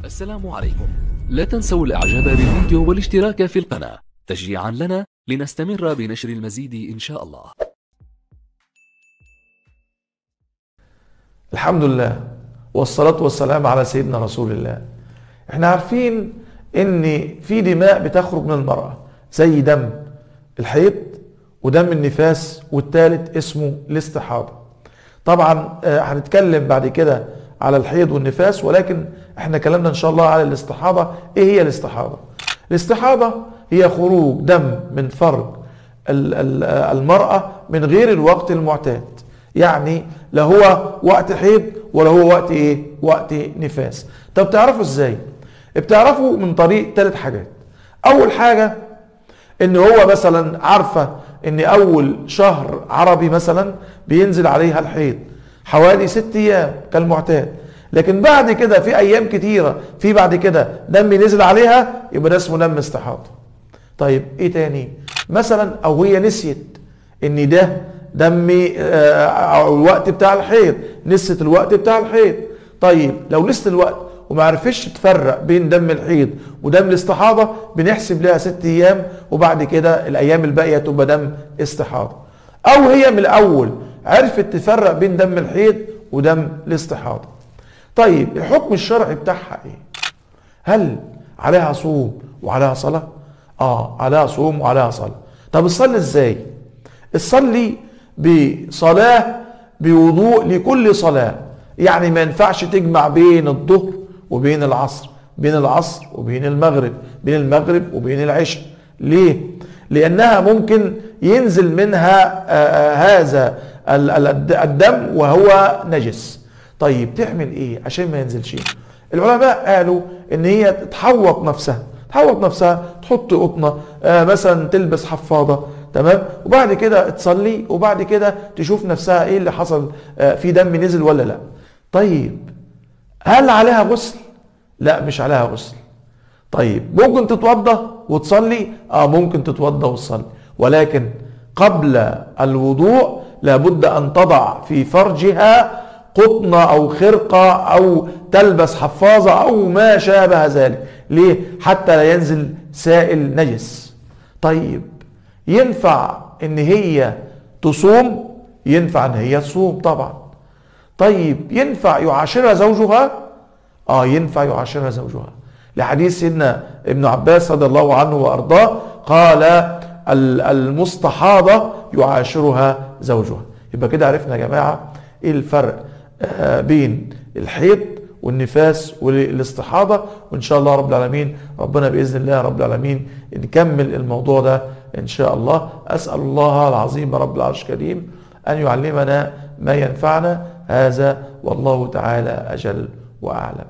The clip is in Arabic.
السلام عليكم. لا تنسوا الاعجاب بالفيديو والاشتراك في القناة تشجيعا لنا لنستمر بنشر المزيد ان شاء الله. الحمد لله والصلاة والسلام على سيدنا رسول الله. احنا عارفين ان في دماء بتخرج من المرأة زي دم الحيض ودم النفاس، والثالث اسمه الاستحاضة. طبعا هنتكلم بعد كده على الحيض والنفاس، ولكن احنا كلامنا ان شاء الله على الاستحاضة. ايه هي الاستحاضة؟ الاستحاضة هي خروج دم من فرج المرأة من غير الوقت المعتاد، يعني لا هو وقت حيض ولا هو وقت ايه؟ وقت نفاس. طب تعرفوا ازاي؟ بتعرفوا من طريق 3 حاجات. اول حاجة ان هو مثلا عارفة ان اول شهر عربي مثلا بينزل عليها الحيض حوالي 6 ايام كالمعتاد، لكن بعد كده في ايام كتيرة في بعد كده دم نزل عليها، يبقى ده اسمه دم استحاضة. طيب ايه تاني؟ مثلا او هي نسيت ان ده دم الوقت بتاع الحيض، نسيت الوقت بتاع الحيض. طيب لو نسيت الوقت وما عرفش تفرق بين دم الحيض ودم الاستحاضة، بنحسب لها 6 ايام، وبعد كده الايام الباقية تبقى دم استحاضة. او هي من الاول عرفت تفرق بين دم الحيض ودم الاستحاضة. طيب الحكم الشرعي بتاعها ايه؟ هل عليها صوم وعليها صلاة؟ عليها صوم وعليها صلاة. طب تصلي ازاي؟ تصلي بصلاة بوضوء لكل صلاة، يعني ما ينفعش تجمع بين الظهر وبين العصر، بين العصر وبين المغرب، بين المغرب وبين العشاء. ليه؟ لأنها ممكن ينزل منها هذا الدم وهو نجس. طيب تعمل ايه عشان ما ينزلش؟ العلماء قالوا ان هي تحوط نفسها، تحط قطنة مثلا، تلبس حفاضة، تمام، وبعد كده تصلي، وبعد كده تشوف نفسها ايه اللي حصل، في دم نزل ولا لا. طيب هل عليها غسل؟ لا مش عليها غسل. طيب ممكن تتوضى وتصلي؟ ممكن تتوضى وتصلي، ولكن قبل الوضوء لابد ان تضع في فرجها قطنة او خرقة او تلبس حفاظة او ما شابه ذلك. ليه؟ حتى لا ينزل سائل نجس. طيب ينفع ان هي تصوم؟ ينفع ان هي تصوم طبعا. طيب ينفع يعاشرها زوجها؟ ينفع يعاشرها زوجها، لحديث سيدنا ابن عباس رضي الله عنه وارضاه قال المستحاضة يعاشرها زوجها. يبقى كده عرفنا يا جماعة ايه الفرق بين الحيض والنفاس والاستحاضة. وان شاء الله رب العالمين، ربنا بإذن الله رب العالمين نكمل الموضوع ده ان شاء الله. اسأل الله العظيم رب العرش الكريم ان يعلمنا ما ينفعنا. هذا والله تعالى اجل واعلم.